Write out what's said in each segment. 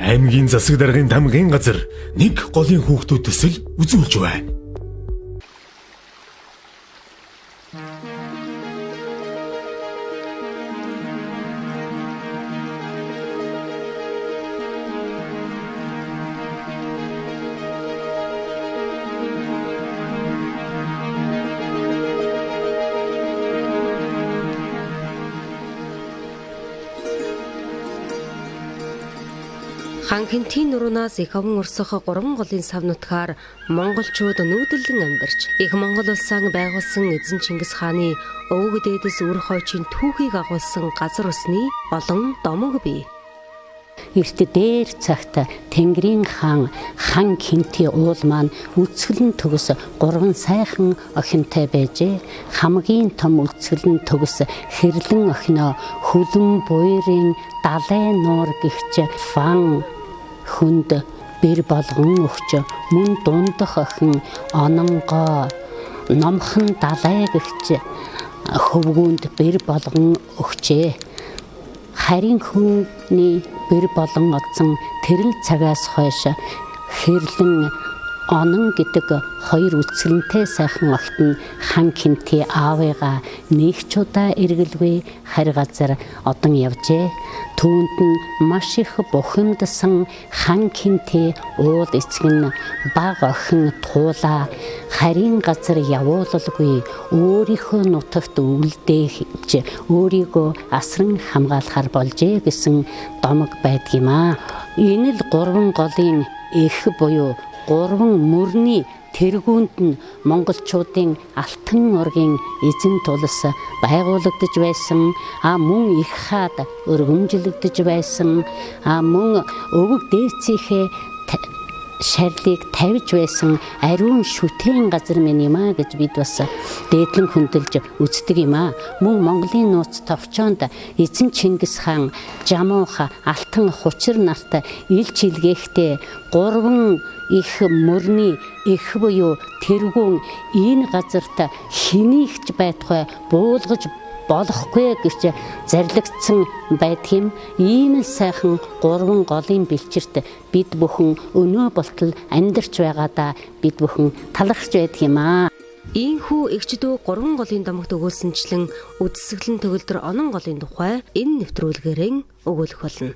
Аймгийн засаг даргын тамгын газар нэг голын хүүхдүүдээс л үзүүлж байна. Ханхинтийн нуруунаас их аван урсах 3 голын сав нутгаар монголчууд нүүдэлэн амьдарч их Монгол улсаа байгуулсан эзэн Чингис хааны өвөг дээдэс үр хойчийн түүхийг агуулсан газар усны олон домог бий. Эрт дээр цагт Тэнгэрийн хаан хан Хинти уул маань үцгэлэн төгс 3 сайхан охинтой байжээ. Хамгийн том үцгэлэн төгс хэрлэн охиноо хөлөн буйрын далай нуур гихч фан хүнд бэр болгон өгч мөн дундах охин ононгоо номхон далай гихч хөвгүүнд бэр болгон өгчээ. Харин хүний бэр болон одсон тэрэл цагаас хойш хэрлэн онон гэдэг 2 үцгэлэнтэй сайхан огт нь хан Хинти аавыгаа нэг ч удаа эргэлгүй харь газар одон явжээ. Түүнд нь маш их бухимдсан хан Хинти уул эцэг нь баг охин туулаа харийн газар явуулалгүй өөрийнхөө нутагт үлдээж өөрийгөө асран хамгаалахар болжээ гэсэн домог байдгиймаа. Энэ л 3 голын эх буюу 3 мөрний тэргүүнд нь монголчуудын алтан оргийн эзэн тулс байгуулагдж байсан. Мөн их хаад өргөмжлөгдөж байсан. Мөн өвөг дээцийнхээ шарлыг тавьж байсан ариун шүтэн газар минь юм а гэж бид бас дээдлэн хөндлөж үздэг юм а. Мөн Монголын нууц товчоонд эзэн Чингис хаан жамуух алтан хучир нарт илч илгээхдээ 3 их мөрний эх буюу тэргүүн энэ газарт хэнийгч байтугай буулгаж болохгүй гэж зарлигдсан байдгийн ийм сайхан 3 голын бэлчирт бид бүхэн өнөө болтол амьдарч байгаадаа бид бүхэн талархж байдаг юм аа. Ийхүү эгчдөө 3 голын домогт өгүүлсэнчлэн үдсгэлэн төгөлдөр онон голын тухай энэ нэвтрүүлгээрэн өгүүлэх болно.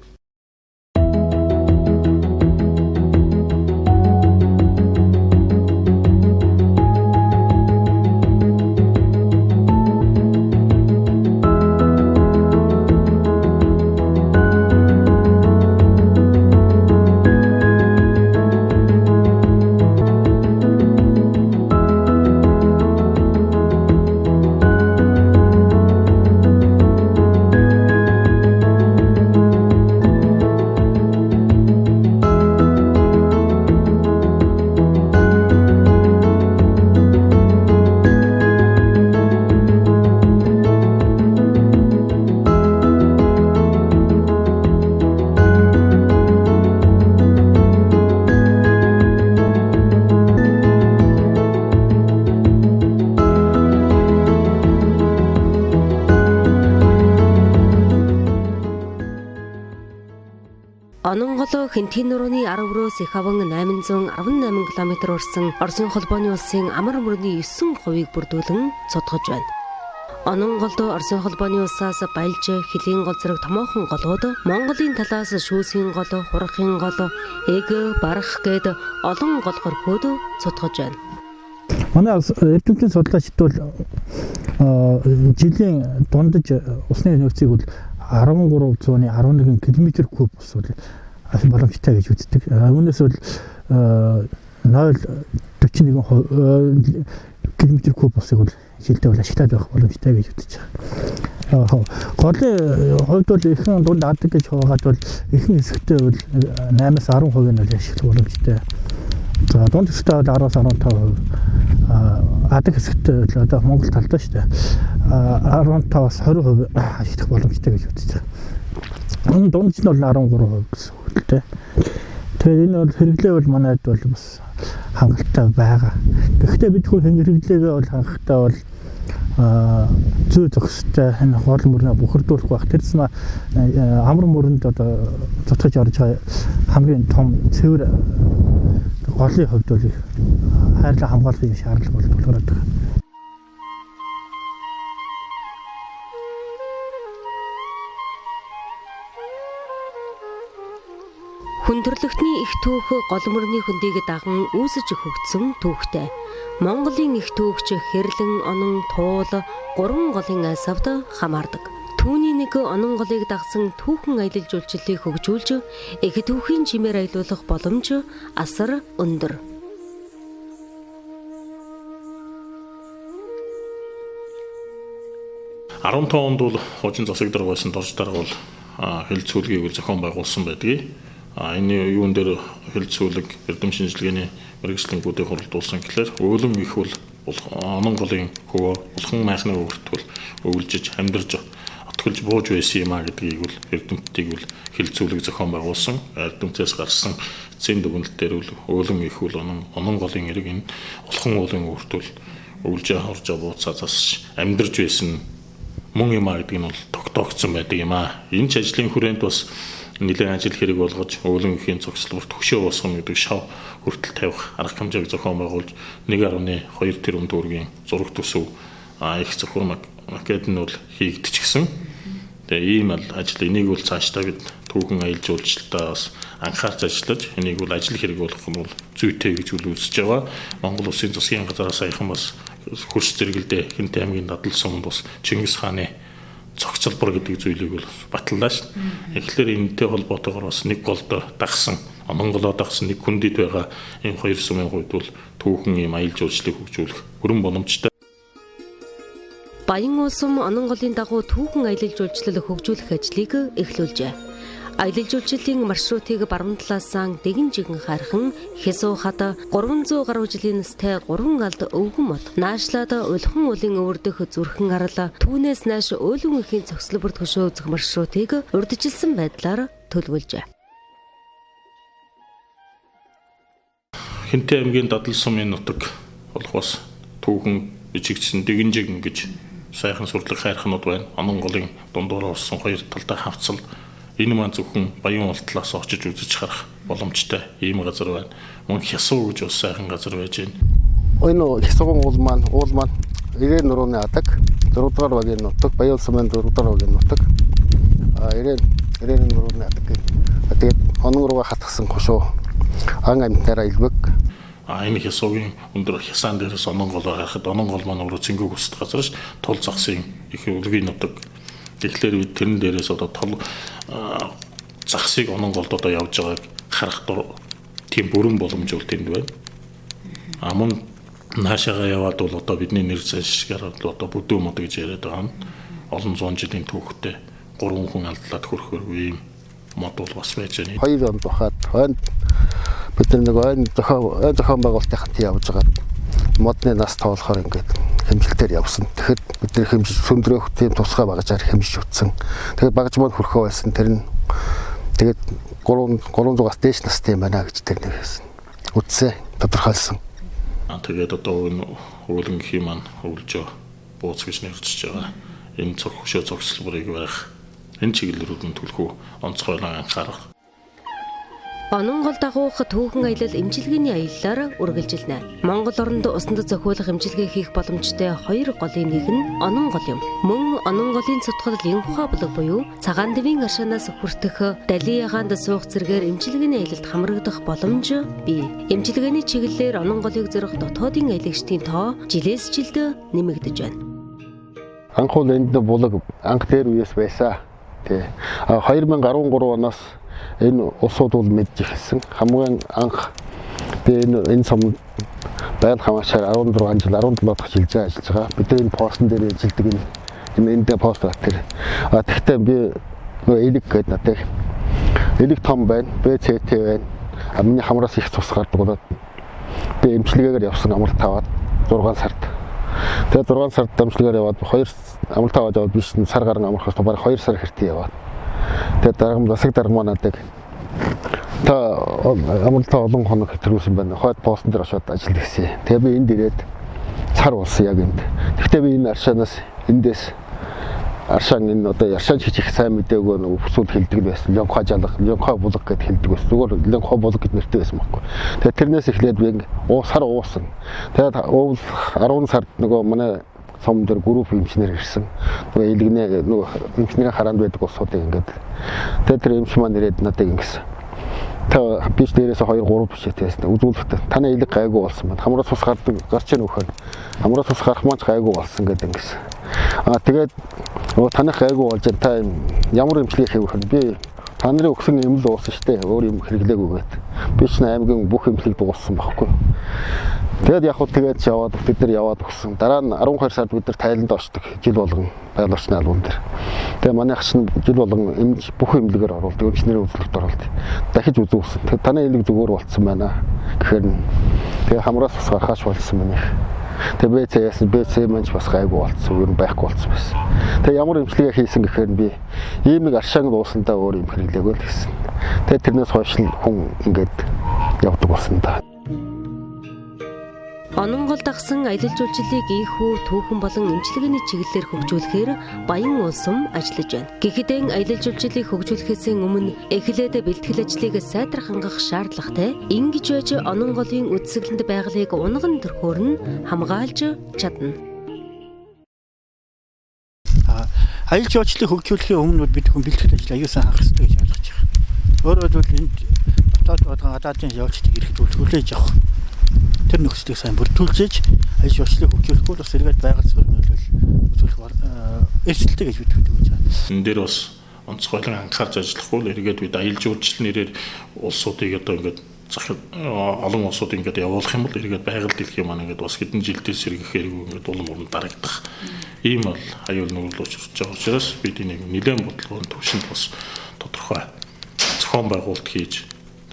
Ононгол Хинтийн нурууны 10-өөс их аван 818 км урсан Оросын холбооны улсын амар мөрний 9%-ийг бүрдүүлэн цодгож байна. Ононголд Оросын холбооны улсаас Балж, Хилийн гол зэрэг томоохон голууд, Монголын талаас Шүүсийн гол, Хурахын гол, Эг, Барах гээд олон гол хорхоод цодгож байна. Манай эрдэмтдийн судлаачид бол жилийн дундаж усны нөөцийг бол 1311 км куб ус бол боломжтой гэж үздэг. Үүнээс бол 0.41 км куб усыг бол жилдээ бол ашиглаад байх боломжтой гэж үзэж байгаа. Голын хувьд бол ихэнх дунд адаг гэж хаагаад бол ихэнх хэсэгтээ бол 8-аас 10% нь ашиглах боломжтой. За дунд хэсэгтээ бол 10-аас 15%. Адаг хэсэгтээ бол одоо Монгол талдаа шүү дээ. 15-аас 20% ашиглах боломжтой гэж үзэж байгаа. Энэ дунд нь бол 13% гэсэн үг л дээ. Тэгэхээр энэ бол хэрэглээ бол манайд бол бас хангалттай байгаа. Гэхдээ бид хөө хэрэглээгээ бол хангалттай бол зүй зохистой энэ хоол мөрнө бухардуулах байх. Тэрс амар мөрөнд одоо цотгож орж хамгийн том цэвэр голын хувьд бол хайрлах хамгааллын шаардлага бол тулгараад байгаа. Хүндрэлтний их түүх гол мөрний хөндийг даган үүсэж хөгжсөн түүхтэй. Монголын их түүхч Хэрлэн, Онон, Туул 3 голын айсавд хамаардаг. Түүний нэг онон голыг дагсан түүхэн аялал жуулчлалыг хөгжүүлж, их түүхийн чимээр аялуулах боломж асар өндөр. Арван тоонд бол хожин засаг дарга байсан дорж дарга бол хэлцүүлгийг зохион байгуулсан байдгийг. Энэ юун дээр хэлцүүлэг эрдэм шинжилгээний мэргэжлэнгүүдийг хуралдуулсан гэхээр өвлөн их бол онон голын хөвөө улхан майхны өвөрт бол өвлжиж амьдарч отголж бууж байсан юм а гэдгийг бол эрдэмтдийг бол хэлцүүлэг зохион байгуулсан. Эрдэмтээс гарсан эцсийн дүгнэлтээр бол өвлөн их бол онон голын эрэг энэ улхан уулын өвөрт бол өвлж хорж бууцаа засч амьдарч байсан мөн юм а гэдгийг нь бол тогтоогдсон байдаг юм а. Энэ ч ажлын хүрээнд бас нэлээд ажил хэрэг болгож өвлөн ихийн цогцлборт хөшөө босгоно гэдэг шав хүртэл тавих арга хэмжээг зохион байгуулж 1.2 тэрбум төгрөгийн зураг төсөв их зөвхөр макет нь бол хийгдчихсэн. Тэгээ ийм ажил энийг бол цаашдаа бид түүхэн аялал жуулчлалтаа бас анхаарч ажиллаж энийг бол ажил хэрэг болгох нь бол зүйтэй гэж үзэж байгаа. Монгол Улсын засгийн газраас саяхан бас хөрс зэрэгэлдээ Хинтээ аймгийн Дадал суманд бас Чингис хааны цогцлбор гэдэг зүйлийг бол батлалаа шүү. Тэгэхээр энэтэй холбоотойгоор бас нэг голд дагсан, онон голоо дагсан нэг хүндэд байгаа энэ хоёр сумын хувьд бол түүхэн ийм аялал жуулчлалыг хөгжүүлэх бүрэн боломжтой. Баян улсум онон голын дагуу түүхэн аялал жуулчлал хөгжүүлэх ажлыг эхлүүлжээ. Аялал жуулчлалын маршрутыг баруун талаасаа дэгэн жигэн хархан Хэсуухад 300 гаруй жилийн настай 3 алд өвгөн мод наашлаад улхан уулын өвөрдөх зүрхэн арал түүнээс нааш өөлөн ихийн цогцлборт хөшөө үзэх маршрутыг урьдчилсан байдлаар төлөвлөжээ. Хинтээ аймгийн Дадал сумын нутаг болох бас түүхэн бичигдсэн дэгэн жигэн гэж сайхан сурлаг хайрхнууд байна. Онон голын дундуур орсон хоёр талдаа хавцал энэ маань зөвхөн баян ултлаас очиж үзэж харах боломжтой ийм газар байна. Мөн Хясуу гэж бас сайхан газар байж байна. Энэ Хясуугийн уул маань Ирээн нурууны адаг 6 дугаар багийн нутаг, Баян сумын 4 дугаар багийн нутаг. Ирээн нурууны адаг гэдэг. Тэгээд онон руугаа хатгсан хошуу ан амьтаараа илбэг. Энэ Хясуугийн өндөр хясаан дээрээс онон голоор харахад онон гол маань өөрөө цэнгэг өсөлт газар ш тул загсын их өлгийн нутаг. Тэгэхээр бид тэрэн дээрээс одоо тол загсыг онон голд одоо явж байгааг харах тийм бүрэн боломж бол тэнд байна. Мөн наашаага яваад бол одоо бидний нэр зашгаар одоо бүдүү мод гэж яриад байгаа нь олон зуун жилийн түүхтэй 3 хүн алдлаад хөрөхөр ийм мод бол бас байж байна. 2 онд бахад бид нэг зохион байгуулалтын хамт явж байгаа модны нас тоолохоор ингээд хэмжилтээр явсан. Тэгэхэд бидний хэмжиж сөндрөөх тийм тусгай багажаар хэмжиж утсан. Тэгээд багаж мод хөрхөө байсан. Тэр нь тэгээд 300-аас дээш настай юм байна гэж тэр нэг хэлсэн. Үтсээ тодорхойлсон. Тэгээд одоо энэ өвлөн гэх юм маань өвлжөө бууц гэж нэрлэж байгаа. Энэ хөшөө цогцлборыг барих энэ чиглэлрүүд нь түлхүү онцгойлон анхаарах. Онон гол дагуух түүхэн аялал эмчилгээний аяллаар үргэлжилнэ. Монгол оронд усанд зохиулах эмчилгээ хийх боломжтой 2 голын нэг нь онон гол юм. Мөн онон голын цутгал Янхухаа булаг буюу цагаан дэвийн аршаанаас хүртэх Дали ягаанд суух зэргээр эмчилгээний аялалд хамрагдах боломж бий. Эмчилгээний чиглэлээр онон голыг зорих дотоодын аялагчдын тоо жилээс жилд нэмэгдэж байна. Анхуул энд булаг анх дээр үеэс байсан. Тэ 2013 оноос энэ улсууд бол мэдж ирсэн. Хамгийн анх би энэ сум байгаль хамгаалчаар 16 жил 17 дахь жилдээ ажиллаж байгаа. Бид энэ постн дээр ажилладаг энэ энд пост тэр. Тэгтээ би нөө элэг гэдэг надад элэг том байна. БЦТ байна. Миний хамраас их цус гардаг болоод би эмчилгээгээр явсан амралт аваад 6 сард. Тэгээд 6 сард амжилтгаар яваад 2 амралт аваад яваад биш сар гарan амрахаас бараг 2 сар хэртээ яваад. Тэгээд дарга засаг дарга манаадаг та амралтаа олон хоног хэтрүүлсэн байна. Хойд постн дээр очиод ажил хийсэн. Тэгээд би энд ирээд сар болсон яг энд. Гэхдээ би энэ аршаанаас эндээс Аршаан энэ одоо Аршаан хийж их сайн мэдээгүй нэг бүсүүд хэлдэг байсан. Лёнхоо жалах, лёнхоо булга гэд хэлдэг байсан. Зүгээр лёнхоо булга гэд нэртэй байсан байхгүй. Тэгээд тэрнээс эхлээд би сар уусан. Тэгээд 10 сард нөгөө манай сум дээр групп эмчнэр ирсэн. Тэгээ илгнээ нөгөө эмчнэрийн хараанд байдаг улсуудыг ингээд тэгээд тэр эмч маань ирээд надад ингэсэн. Та биш дээрээс 2 3 бишээтэйсэн. Үзүүлэхдээ таны илэг гайгүй болсон байна. Хамраас ус гардаг гарч ийн өхөн. Хамраас ус гарах маань гайгүй болсон гэдэг ингэсэн. Тэгээд танах гайгүй болж та ямар эмчилгээ хийх вэ? Би та нарын өгсөн эмнэл уусан штэ. Өөр юм хэрэглээгүйгээд. Би ч аймгийн бүх эмнэлийг дууссан байхгүй. Тэгээд яг хөө тэгээд яваад бид нар яваад өгсөн. Дараа нь 12 сард бид нар Тайланд очдог. Жил болгон байгаль орчны албан дээр. Тэгээ манайх чинь жил болгон эмч бүх эмнэлгээр оруулдаг. Эмчнэрийн үзлэгт оруулдаг. Дахиж үзүүлсэн. Тэгээд таны элэг зүгээр болцсон байна. Гэхээр тэгээ хамраас бас гарахаш болсон байна. Тэгээ БЦ манч бас гайгүй болцсон. Юу байхгүй болцсон байсан. Тэгээ ямар эмчилгээ хийсэн гэхээр би ийм нэг аршаан дуусандаа өөр юм хэрэглээгүй л гэсэн. Тэгээ тэрнээс хойш хүн ингээд явдаг болсон да. Ононгол дагсан аялал жуулчлалыг ийхүү түүхэн болон эмчилгээний чиглэлээр хөгжүүлэхээр Баян улсум ажиллаж байна. Гэхдээ аялал жуулчлалыг хөгжүүлэхээс өмнө эхлээд бэлтгэл ажлыг сайдрах хангах шаардлагатай. Ингэж байж Ононголын үдсгэлэнд байгалыг унган төрхөөр нь хамгаалж чадна. Аялал жуулчлалыг хөгжүүлэхийн өмнө бид хүн бэлтгэл ажил аюулсан анх хэрэгтэй гэж ойлгож байгаа. Өөрөөр хэлбэл энд дотоод байгаа гадаадын явуулчдыг ирэхэд хүлээж авах тэр нөхцөлийг сайн бүрдүүлж аялал жуулчлалыг хөгжүүлэхгүй бас эргээд байгаль суурь нөлөөлөл үзүүлэх эрсдэлтэй гэж бид хэлж байна. Энэ дээр бас онцгойлон анхаарч ажиллахгүй л эргээд бид аялал жуулчлал нэрээр улсуудыг одоо ингээд олон улсуудыг ингээд явуулах юм бол эргээд байгаль дэлхийн маань ингээд бас хэдэн жилдээс сэргийхээр ингээд улам уран дарагдах ийм бол аюул нөлөөлж байгаа учраас бид энийг нэлээд бодлогын төвшөнд бас тодорхой зохион байгуулалт хийж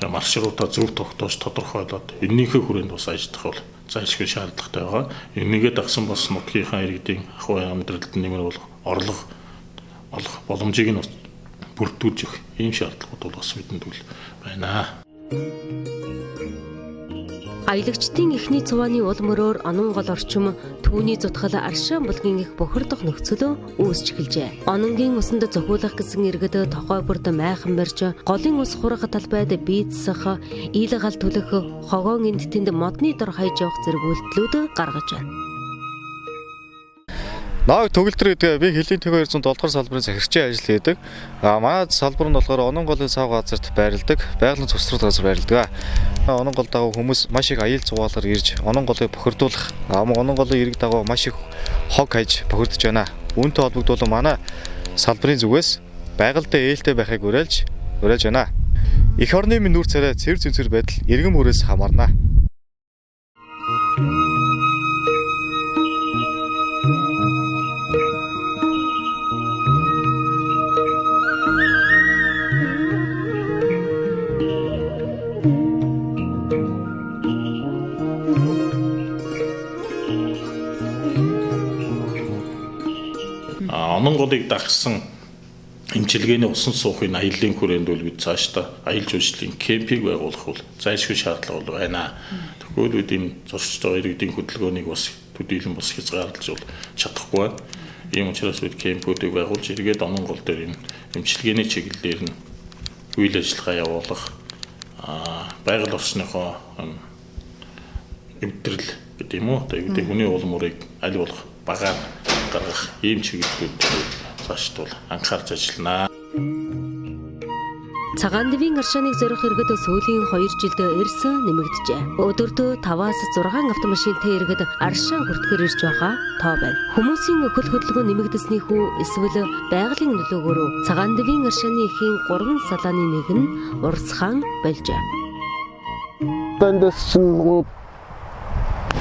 маршрутаа зөв тогтоож тодорхойлоод энэнийхээ хүрээнд бас ажиллах бол зайлшгүй шаардлагатай байгаа. Энийгээ дагсан бас нутгийнхаа иргэдийн ахуй амьдралд нэмэр болох орлого олох боломжийг нь бүрдүүлж өгөх ийм шаардлагууд бол бас бидэнд байна. Аялагчдын эхний цувааны уул мөрөөр Ононгол орчим түүний зутгал Аршаан булгийн их бохирдох нөхцөл үүсч эхэлжээ. Ононгийн усанд зохиулах гэсэн иргэд тохой бүрд майхан барьж голын ус хурах талбайд бийцсах, ил гал төлөх, хогоон эндтэнд модны дор хайж явах зэрэг үйлдэлүүд гаргаж байна. Нааг төгөлдөр гэдэг би Хилийн төв 207 дугаар салбарын захирагчийн ажил хийдэг. Манай салбар нь болохоор Ононголын сав газарт байрладаг, байгалийн цусрал газар байрладаг. Ононгол дагуу хүмүүс маш их аял зугаалаар ирж Ононголыг бохирдуулах, Ононголын ирэг дагуу маш их хог хайж бохирдож байна. Үүнтэй холбогдуулан манай салбарын зүгээс байгальтай ээлтэй байхыг уриалж байна. Эх орны минь нүүр царай цэвэр зэнцэр байдал иргэн мөрөөс хамаарна. Ононголыг дагсан эмчилгээний усан суухын аяллаа хүрээнд бол бид цаашдаа аялал жуулчлалын кемпийг байгуулах бол зайлшгүй шаардлага бол байна. Тэгвэл бид энэ зуршиж байгаа иргэдийн хөдөлгөөнийг бас төдийлөн бас хязгаарлаж бол чадахгүй байна. Ийм учраас бид кемпүүдийг байгуулж эргээд Ононгол дээр энэ эмчилгээний чиглэлээр нь үйл ажиллагаа явуулах, байгаль орчныхоо эвдрэл гэдэг юм уу? Тэгээд хүний уул мөрийг аль болох багаар гаргах ийм чиглэлүүд цаашд бол анхаарч ажиллана. Цагаан дэвийн Аршааныг зорих иргэд сүүлийн 2 жилд эрс нэмэгдэжээ. Өдөртөө 5-6 автомашинтай иргэд Аршаан хүртэхээр ирж байгаа тоо байна. Хүмүүсийн өхөл хөдөлгөөн нэмэгдэснийх үү эсвэл байгалийн нөлөөгөөр Цагаан дэвийн Аршааны эхийн 3 салааны нэг нь урсгаан болжээ. Тэндээс чинь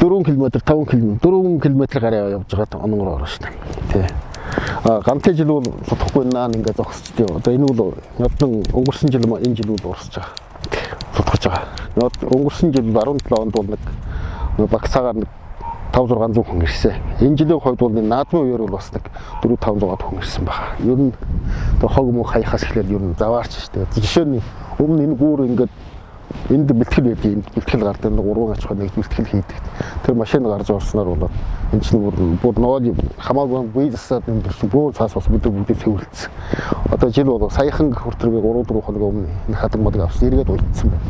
4 км 5 км 4 км гараа явж байгаа Ононгол орно шүү дээ. Тий. Ганцхан жил бол судахгүй наа ингээд зогсчтой. Одоо энэ бол одон өнгөрсөн жил энэ жил бол урсж байгаа. Судахж байгаа. Өнгөрсөн жил 17 онд бол нэг багсаагаар нэг 5-600 хүн ирсэн. Энэ жилийн хувьд бол наадмын үеэр бол бас нэг 4-500 хүн ирсэн байна. Ер нь хог муу хаяхаас эхлээд ер нь заваарч шүү дээ. Жишээ нь өмнө энэ гүүр ингээд энд бэлтгэл байдаг. Энд бэлтгэл гардаг 3 аж ахуй нэг бэлтгэл хийдэг. Тэр машин гарч орсноор болоод энэ чинь бүр ноол хамаагүй бие засаад энэ бүр цаас бас бид бүгд цэвэрлсэн. Одоо жил бол саяхан хүртэл би 3-4 хоног өмнө энэ хадан модог авсан. Эргээд үлдсэн байна.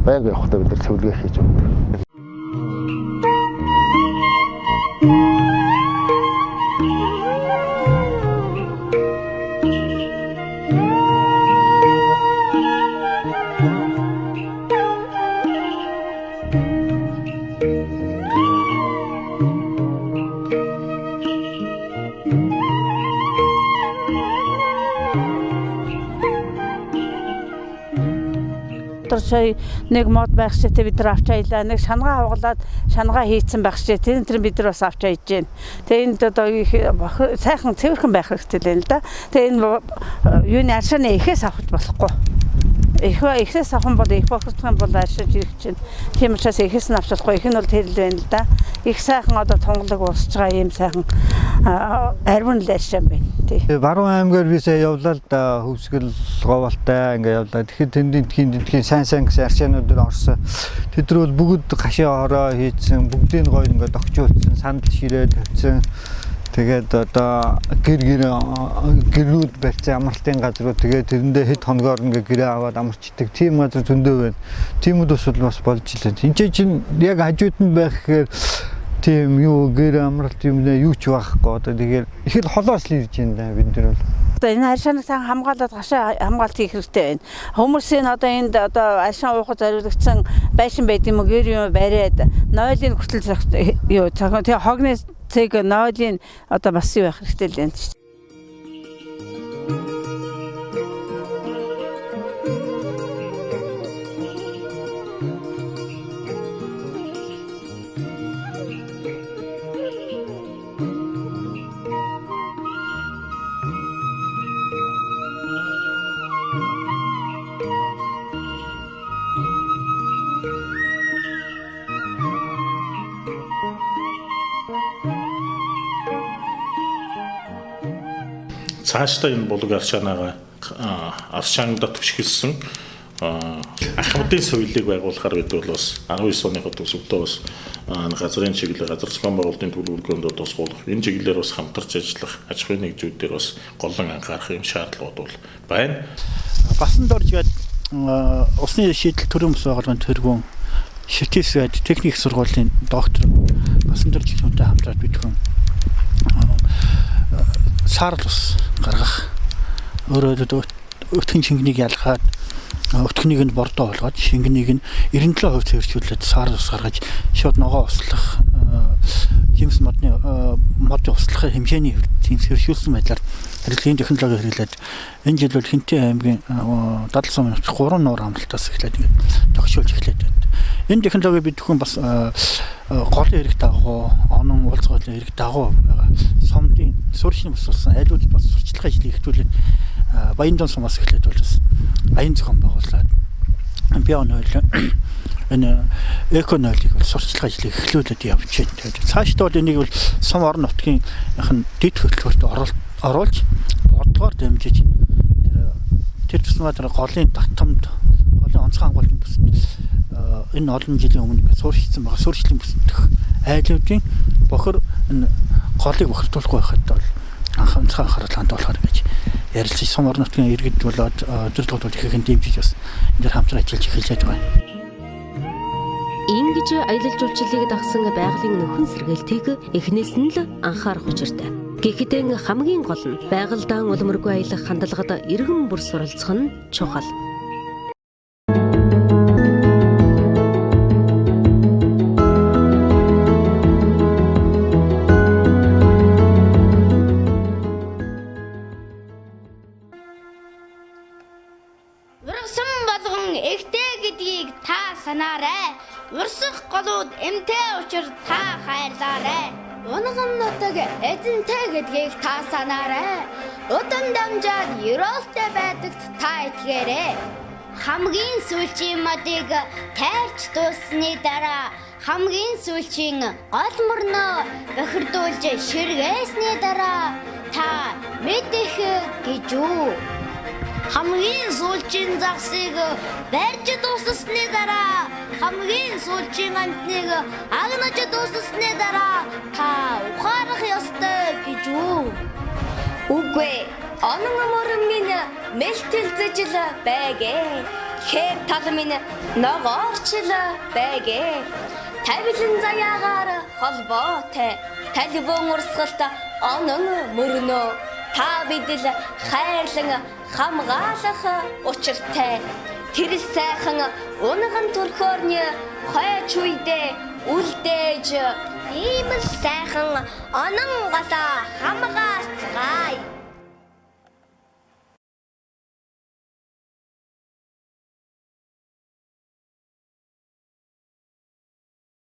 Байнга явахдаа бид цэвэрлэгээ хийж байна. Сая нэг мод байх шигтэй бид нар авч аялаа. Нэг шангаа хугалаад шангаа хийцэн байх шигтэй. Тэр бид нар бас авч аялж байна. Тэгээ энд одоо сайхан цэвэрхэн байх хэрэгтэй л байна л да. Тэгээ энэ юуны аршааны ихээс авах болохгүй. Ихээс авах бол их бохирдох бол аршиж ирэх чинь. Тийм учраас ихээс нь авчихгүй. Их нь бол тэрл байна л да. Их сайхан одоо тунгалаг уусч байгаа юм сайхан арвин л аршаан байна. Баруун аймгаар би сая явлаа л да, хөвсгөл говалтай ингээ явлаа. Тэгэхээр тэндхийн сайн гэсэн арчаануудыг орсон. Тэд нар бол бүгд гашаа хороо хийцэн, бүгдийг гоё ингээ догчуулсан, сандал ширээ тавьсан. Тэгээд одоо гэрүүд барьсан амралтын газрууд тэгээд тэрэндээ хэд хоногоор ингээ гэрээ аваад амарчдаг. Тийм газар зөндөө байна. Тиймүүд бас болж илээ. Энд чинь яг хажууд нь байх гэхээр тийм юу гэр амралт юм нэ юу ч байхгүй. Одоо тэгээд их л холоос л ирж байна бид нар бол. Одоо энэ аршааныг сайн хамгаалаад гашаа хамгаалт хийх хэрэгтэй байна. Хүмүүсийн одоо энд одоо аршаан уухад зориулагдсан байшин байд юм уу гэр юм бариад нойлын хүртэл юу цагаан тэгээ хогны цэг нойлын одоо бас юу байх хэрэгтэй л байна. Цаашдаа энэ булаг арчаанаага арчаангда түшгэлсэн ахмадын соёлыг байгуулахаар бид бол бас 19 оны төсөвдөө бас газрын чиглэл газар зохион байгуулалтын төлөвлөгөөнд бас болох энэ чиглэлээр бас хамтарч ажиллах аж ахуйн нэгжүүдээр бас голлон анхаарах юм шаардлагууд бол байна. Басан доржгээд усны шийдэл төрийн бус байгууллагын тэргүүн ШТС гээд техник сургуулийн доктор басан дорж хүнтэй хамтраад бидхэн саарл ус гаргах өөрөө өтгөн шингэнийг ялгаад өтгөнийг нь бордоо болгоод шингэнийг нь 97% цэвэржүүлээд саарл ус гаргаж шууд ногоо услах жимс модны услахын хэмжээний тийм цэвэржүүлсэн байдлаар хэрэглэлийн технологи хэрэглээд энэ жил бол Хинтээ аймгийн 70 минут 3 нуур амралтаас эхлээд тогшуулж эхлээд байна. Энэ технологи бид хүн бас голын эрэг дагуу, онон уулзгуулын эрэг дагуу байгаа. Сомдын суурьшны босуулсан айлууд бас сурчлага ажлыг хэвтүүлээд Баяндан сумаас эхлээд бол бас аян зохион байгуулаад бионойл энэ эконойлыг бол сурчлага ажлыг эхлүүлээд явж байна. Тэгээд цаашдаа бол энийг бол сум орон нутгийн дэд хөтөлбөрт оруулж бодгоор дэмжиж тэр тусмаа тэр голын татамд голын онцгой хамгаалалтын бүс энэ олон жилийн өмнө суурьшсан байгаа суурьшлын бүсдэх айлуудын бохор энэ голыг бохирдуулахгүй байхад бол анхаарал хандуулахар гэж ярилцж сум орон нутгийн иргэд болоод өдөрлөгд бол ихэнх дэмжиж бас энэ хамтран ажиллаж эхэлж байгаа. Ингэж аялал жуулчлалыг дагсан байгалийн нөхөн сэргээлтийг эхнээс нь л анхаарах учиртай. Гэхдээ хамгийн гол нь байгальдаан улмөргүй аялах хандлагад иргэн бүр суралцах нь чухал. Ургасан болгон ихтэй гэдгийг та санаарай. Урсах голууд эмтэй учир та хайрлаарай. Унган нутаг эзэнтэй гэдгийг та санаарай. Удам дамжаад ерөөлтэй байдагт та итгээрэй. Хамгийн сүүлчийн модыг тайрч дууссаны дараа хамгийн сүүлчийн гол мөрнөө бохирдуулж ширгээсний дараа та мэдэх гэж үү? Хамгийн сүүлчийн загсыг барьж дууссны дараа хамгийн сүүлчийн амтныг агнаж дууссны дараа та ухаарах ёстой гэж үү? Үгүй ээ. Онон мөрөн минь мэлтэлзэж л байгээ. Хэр тал минь ногоорчл байгээ. Тавилан заяагаар холбоотой талбон урсгалт онон мөрнөө та бидэл хайрлан хамгаалах учиртай. Тэр сайхан унган төрхөөрний хойч үедээ үлдээж ийм сайхан онон голоо хамгаалцгаая.